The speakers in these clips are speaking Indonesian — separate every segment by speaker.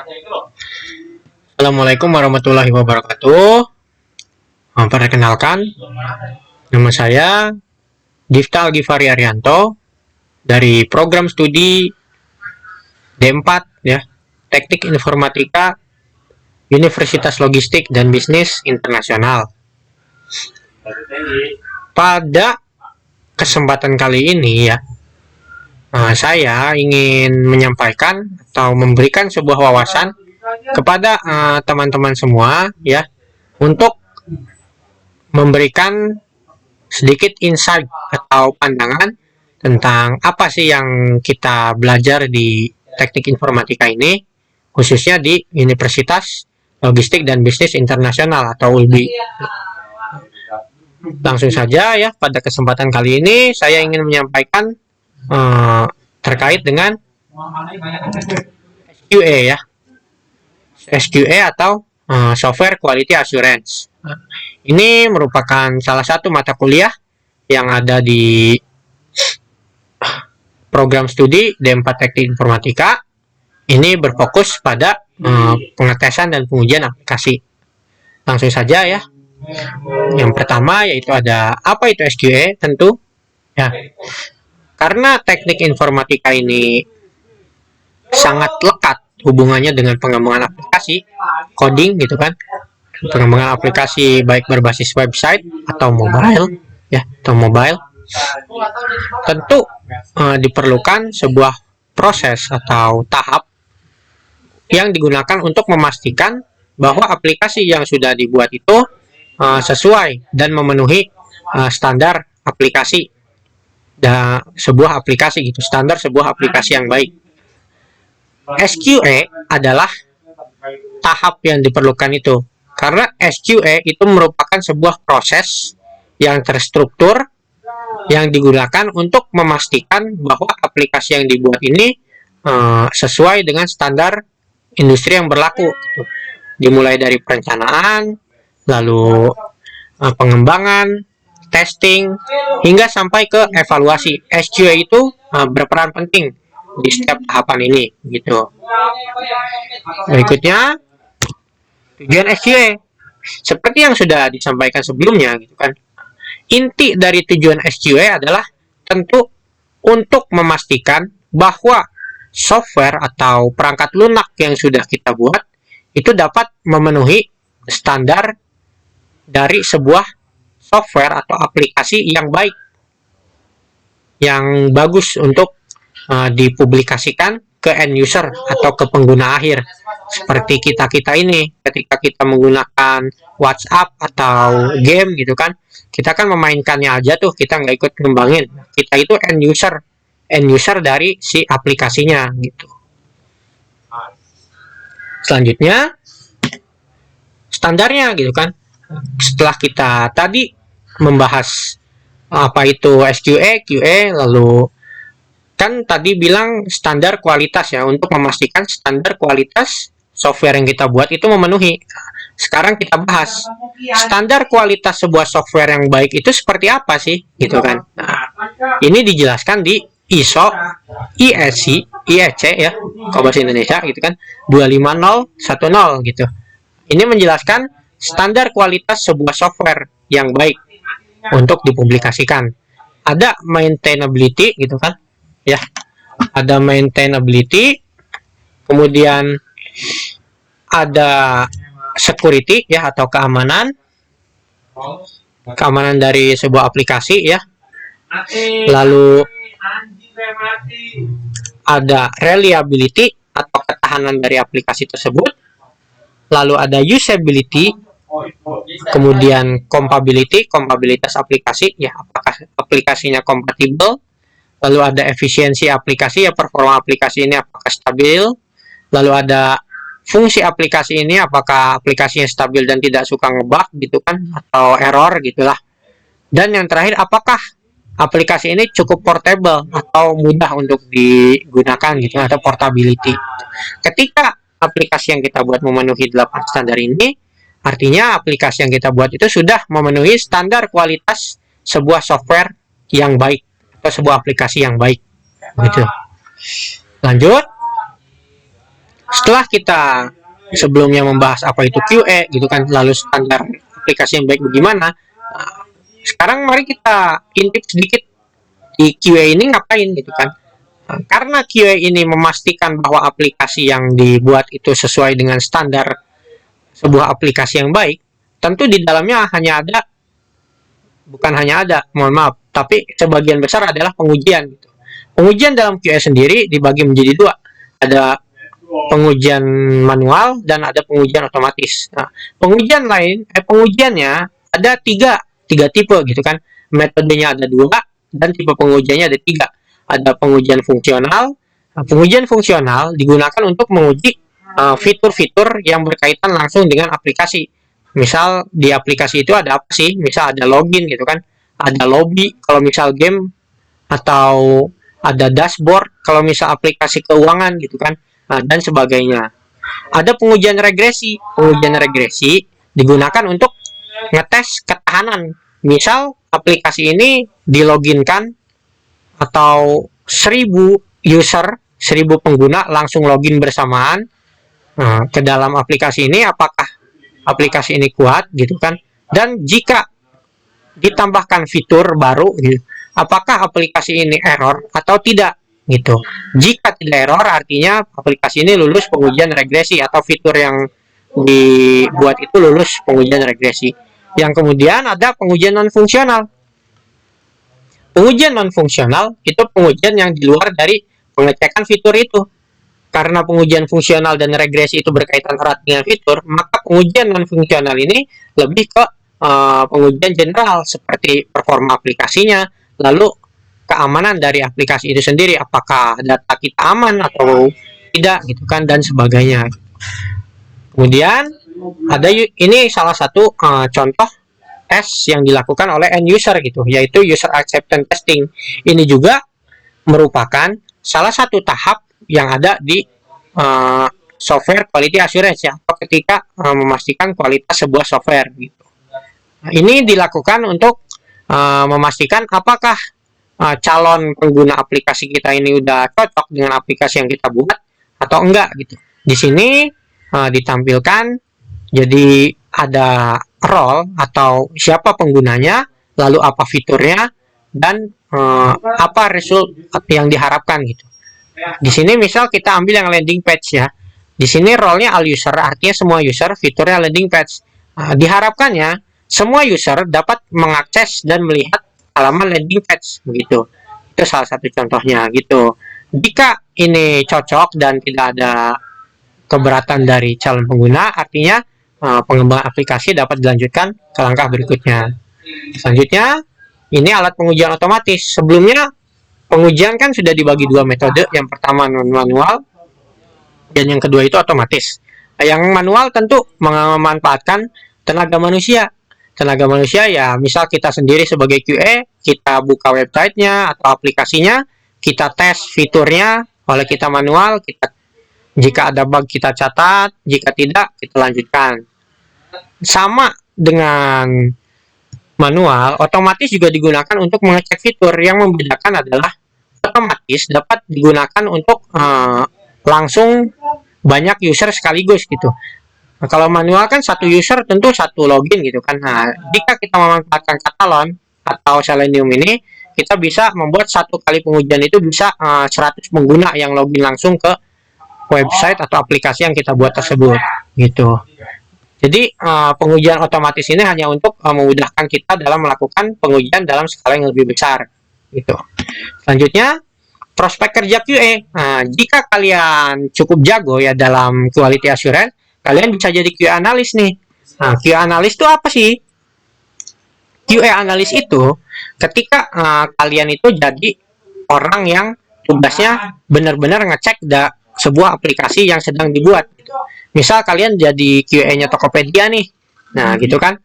Speaker 1: Assalamualaikum warahmatullahi wabarakatuh. Perkenalkan, nama saya Difta Algifari Arianto dari program studi D4 ya, Teknik Informatika Universitas Logistik dan Bisnis Internasional. Pada kesempatan kali ini ya, saya ingin menyampaikan atau memberikan sebuah wawasan kepada teman-teman semua ya, untuk memberikan sedikit insight atau pandangan tentang apa sih yang kita belajar di teknik informatika ini, khususnya di Universitas Logistik dan Bisnis Internasional atau ULBI. Langsung saja ya, pada kesempatan kali ini saya ingin menyampaikan terkait dengan SQA ya, SQA atau Software Quality Assurance. Ini merupakan salah satu mata kuliah yang ada di program studi D4 Teknik Informatika. Ini berfokus pada pengetesan dan pengujian aplikasi. Langsung saja ya. Yang pertama yaitu ada apa itu SQA tentu ya. Karena teknik informatika ini sangat lekat hubungannya dengan pengembangan aplikasi, coding gitu kan, pengembangan aplikasi baik berbasis website atau mobile ya, atau mobile, tentu diperlukan sebuah proses atau tahap yang digunakan untuk memastikan bahwa aplikasi yang sudah dibuat itu sesuai dan memenuhi standar aplikasi dan sebuah aplikasi gitu, standar sebuah aplikasi yang baik. SQA adalah tahap yang diperlukan itu, karena SQA itu merupakan sebuah proses yang terstruktur yang digunakan untuk memastikan bahwa aplikasi yang dibuat ini sesuai dengan standar industri yang berlaku gitu. Dimulai dari perencanaan, lalu pengembangan, testing, hingga sampai ke evaluasi. SQA itu berperan penting di setiap tahapan ini gitu. Berikutnya tujuan SQA seperti yang sudah disampaikan sebelumnya gitu kan. Inti dari tujuan SQA adalah tentu untuk memastikan bahwa software atau perangkat lunak yang sudah kita buat itu dapat memenuhi standar dari sebuah software atau aplikasi yang baik, yang bagus untuk dipublikasikan ke end user atau ke pengguna akhir. Seperti kita ini, ketika kita menggunakan WhatsApp atau game gitu kan, kita kan memainkannya aja tuh, kita nggak ikut ngembangin. Kita itu end user dari si aplikasinya gitu. Selanjutnya standarnya gitu kan. Setelah kita tadi membahas apa itu SQA, QA, lalu kan tadi bilang standar kualitas ya, untuk memastikan standar kualitas software yang kita buat itu memenuhi. Sekarang kita bahas standar kualitas sebuah software yang baik itu seperti apa sih gitu kan. Nah, ini dijelaskan di ISO IEC ya, kalau bahasa Indonesia gitu kan, 25010 gitu. Ini menjelaskan standar kualitas sebuah software yang baik untuk dipublikasikan. Ada maintainability gitu kan ya, ada maintainability, kemudian ada security ya, atau keamanan dari sebuah aplikasi ya, lalu ada reliability atau ketahanan dari aplikasi tersebut, lalu ada usability, kemudian compatibility, kompatibilitas aplikasi ya, apakah aplikasinya kompatibel, lalu ada efisiensi aplikasi ya, performa aplikasi ini apakah stabil, lalu ada fungsi aplikasi ini apakah aplikasinya stabil dan tidak suka ngebug gitu kan, atau error gitulah. Dan yang terakhir, apakah aplikasi ini cukup portable atau mudah untuk digunakan gitu, atau portability. Ketika aplikasi yang kita buat memenuhi 8 standar ini, artinya aplikasi yang kita buat itu sudah memenuhi standar kualitas sebuah software yang baik atau sebuah aplikasi yang baik gitu. Lanjut, Setelah kita sebelumnya membahas apa itu QA gitu kan, lalu standar aplikasi yang baik bagaimana, sekarang mari kita intip sedikit di QA ini ngapain gitu kan. Karena QA ini memastikan bahwa aplikasi yang dibuat itu sesuai dengan standar sebuah aplikasi yang baik, tentu di dalamnya bukan hanya ada, mohon maaf, tapi sebagian besar adalah pengujian. Gitu. Pengujian dalam QA sendiri dibagi menjadi dua, ada pengujian manual dan ada pengujian otomatis. Nah, pengujiannya ada tiga tipe gitu kan. Metodenya ada dua dan tipe pengujiannya ada tiga. Ada pengujian fungsional. Nah, pengujian fungsional digunakan untuk menguji fitur-fitur yang berkaitan langsung dengan aplikasi. Misal di aplikasi itu ada apa sih? Misal ada login gitu kan, ada lobby kalau misal game, atau ada dashboard kalau misal aplikasi keuangan gitu kan, dan sebagainya. Ada pengujian regresi. Pengujian regresi digunakan untuk ngetes ketahanan. Misal aplikasi ini diloginkan atau 1000 user, 1000 pengguna langsung login bersamaan ke dalam aplikasi ini, apakah aplikasi ini kuat gitu kan, dan jika ditambahkan fitur baru gitu, apakah aplikasi ini error atau tidak gitu. Jika tidak error artinya aplikasi ini lulus pengujian regresi atau fitur yang dibuat itu lulus pengujian regresi. Yang kemudian ada pengujian non fungsional. Pengujian non fungsional itu pengujian yang di luar dari pengecekan fitur itu. Karena pengujian fungsional dan regresi itu berkaitan erat dengan fitur, maka pengujian non fungsional ini lebih ke pengujian general seperti performa aplikasinya, lalu keamanan dari aplikasi itu sendiri, apakah data kita aman atau tidak gitu kan, dan sebagainya. Kemudian ada ini salah satu contoh tes yang dilakukan oleh end user gitu, yaitu user acceptance testing. Ini juga merupakan salah satu tahap yang ada di software quality assurance ya, ketika memastikan kualitas sebuah software gitu. Nah, ini dilakukan untuk memastikan apakah calon pengguna aplikasi kita ini udah cocok dengan aplikasi yang kita buat atau enggak gitu. Di sini ditampilkan jadi ada role atau siapa penggunanya, lalu apa fiturnya, dan apa result yang diharapkan gitu. Di sini misal kita ambil yang landing page ya. Di sini role-nya all user, artinya semua user, fiturnya landing page. Diharapkannya semua user dapat mengakses dan melihat halaman landing page begitu. Itu salah satu contohnya gitu. Jika ini cocok dan tidak ada keberatan dari calon pengguna, artinya pengembangan aplikasi dapat dilanjutkan ke langkah berikutnya. Selanjutnya, ini alat pengujian otomatis. Sebelumnya pengujian kan sudah dibagi dua metode, yang pertama manual dan yang kedua itu otomatis. Yang manual tentu memanfaatkan tenaga manusia. Tenaga manusia ya, misal kita sendiri sebagai QA, kita buka websitenya atau aplikasinya, kita tes fiturnya oleh kita manual, jika ada bug kita catat, jika tidak kita lanjutkan. Sama dengan manual, otomatis juga digunakan untuk mengecek fitur. Yang membedakan adalah otomatis dapat digunakan untuk langsung banyak user sekaligus gitu. Nah, kalau manual kan satu user tentu satu login gitu kan. Nah, jika kita memanfaatkan Catalon atau Selenium ini, kita bisa membuat satu kali pengujian itu bisa 100 pengguna yang login langsung ke website atau aplikasi yang kita buat tersebut gitu. Jadi pengujian otomatis ini hanya untuk memudahkan kita dalam melakukan pengujian dalam skala yang lebih besar gitu. Selanjutnya, prospek kerja QA. Nah, jika kalian cukup jago ya dalam quality assurance, kalian bisa jadi QA analis nih. Nah, QA analis itu apa sih? QA analis itu ketika kalian itu jadi orang yang tugasnya benar-benar ngecek sebuah aplikasi yang sedang dibuat. Misal kalian jadi QA-nya Tokopedia nih. Nah, gitu kan.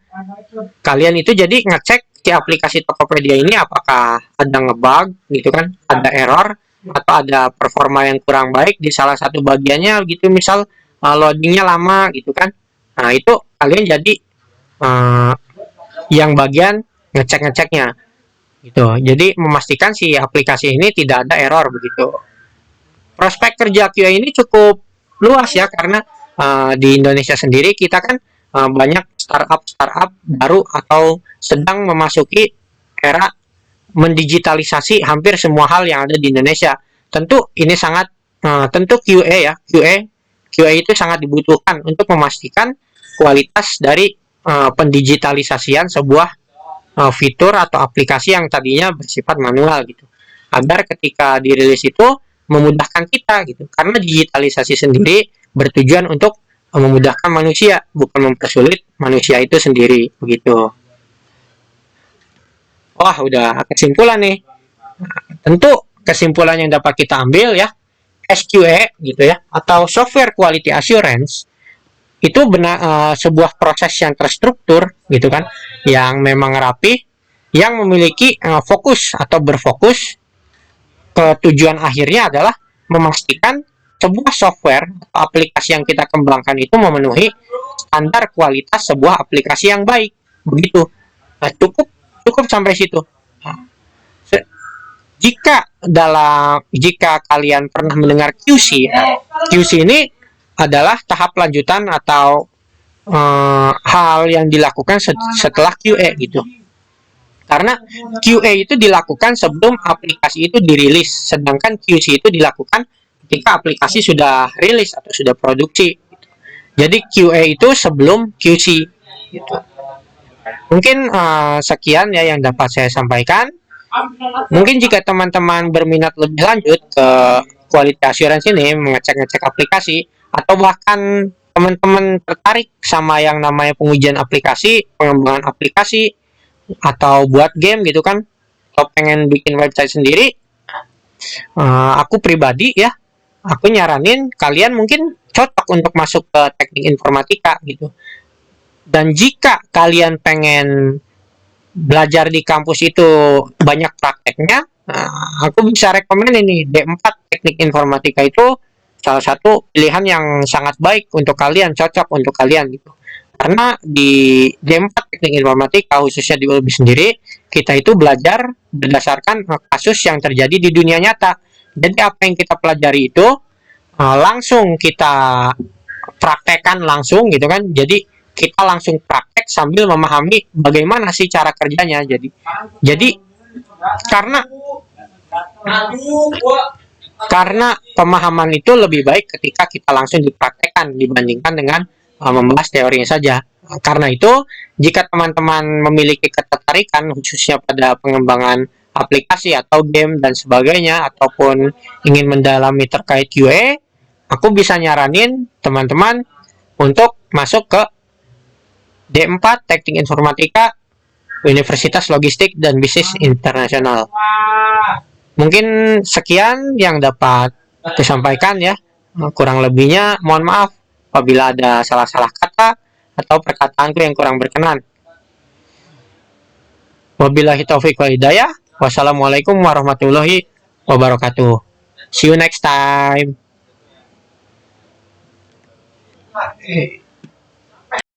Speaker 1: Kalian itu jadi ngecek di aplikasi Tokopedia ini apakah ada ngebug gitu kan, ada error atau ada performa yang kurang baik di salah satu bagiannya gitu, misal loadingnya lama gitu kan. Nah, itu kalian jadi yang bagian ngecek-ngeceknya gitu. Jadi memastikan si aplikasi ini tidak ada error begitu. Prospek kerja QA ini cukup luas ya, karena di Indonesia sendiri kita kan banyak startup baru atau sedang memasuki era mendigitalisasi hampir semua hal yang ada di Indonesia. Tentu ini sangat tentu QA ya, QA itu sangat dibutuhkan untuk memastikan kualitas dari pendigitalisasian sebuah fitur atau aplikasi yang tadinya bersifat manual gitu, agar ketika dirilis itu memudahkan kita gitu, karena digitalisasi sendiri bertujuan untuk memudahkan manusia, bukan mempersulit manusia itu sendiri begitu. Wah, udah kesimpulan nih. Tentu kesimpulan yang dapat kita ambil ya, SQA gitu ya, atau Software Quality Assurance, itu benar sebuah proses yang terstruktur gitu kan, yang memang rapi, yang memiliki fokus atau berfokus ke tujuan akhirnya adalah memastikan sebuah software atau aplikasi yang kita kembangkan itu memenuhi standar kualitas sebuah aplikasi yang baik begitu. Cukup cukup sampai situ. Jika kalian pernah mendengar QC, QC ini adalah tahap lanjutan atau hal yang dilakukan setelah QA gitu. Karena QA itu dilakukan sebelum aplikasi itu dirilis, sedangkan QC itu dilakukan ketika aplikasi sudah rilis atau sudah produksi. Jadi QA itu sebelum QC gitu. Mungkin sekian ya yang dapat saya sampaikan. Mungkin jika teman-teman berminat lebih lanjut ke quality assurance ini, mengecek-ngecek aplikasi, atau bahkan teman-teman tertarik sama yang namanya pengujian aplikasi, pengembangan aplikasi, atau buat game gitu kan, atau pengen bikin website sendiri, aku pribadi ya, aku nyaranin kalian mungkin cocok untuk masuk ke teknik informatika gitu. Dan jika kalian pengen belajar di kampus itu banyak prakteknya, aku bisa rekomen ini D4 Teknik Informatika, itu salah satu pilihan yang sangat baik untuk kalian, cocok untuk kalian gitu. Karena di D4 Teknik Informatika khususnya di ULB sendiri, kita itu belajar berdasarkan kasus yang terjadi di dunia nyata. Jadi apa yang kita pelajari itu langsung kita praktekkan langsung gitu kan. Jadi kita langsung praktek sambil memahami bagaimana sih cara kerjanya. Jadi karena pemahaman itu lebih baik ketika kita langsung dipraktekkan dibandingkan dengan membahas teorinya saja. Karena itu, jika teman-teman memiliki ketertarikan khususnya pada pengembangan aplikasi atau game dan sebagainya, ataupun ingin mendalami terkait QA, aku bisa nyaranin teman-teman untuk masuk ke D4 Teknik Informatika Universitas Logistik dan Bisnis Internasional. Mungkin sekian yang dapat disampaikan ya. Kurang lebihnya mohon maaf apabila ada salah-salah kata atau perkataanku yang kurang berkenan. Wabillahi taufiq wal hidayah. Wassalamualaikum warahmatullahi wabarakatuh. See you next time.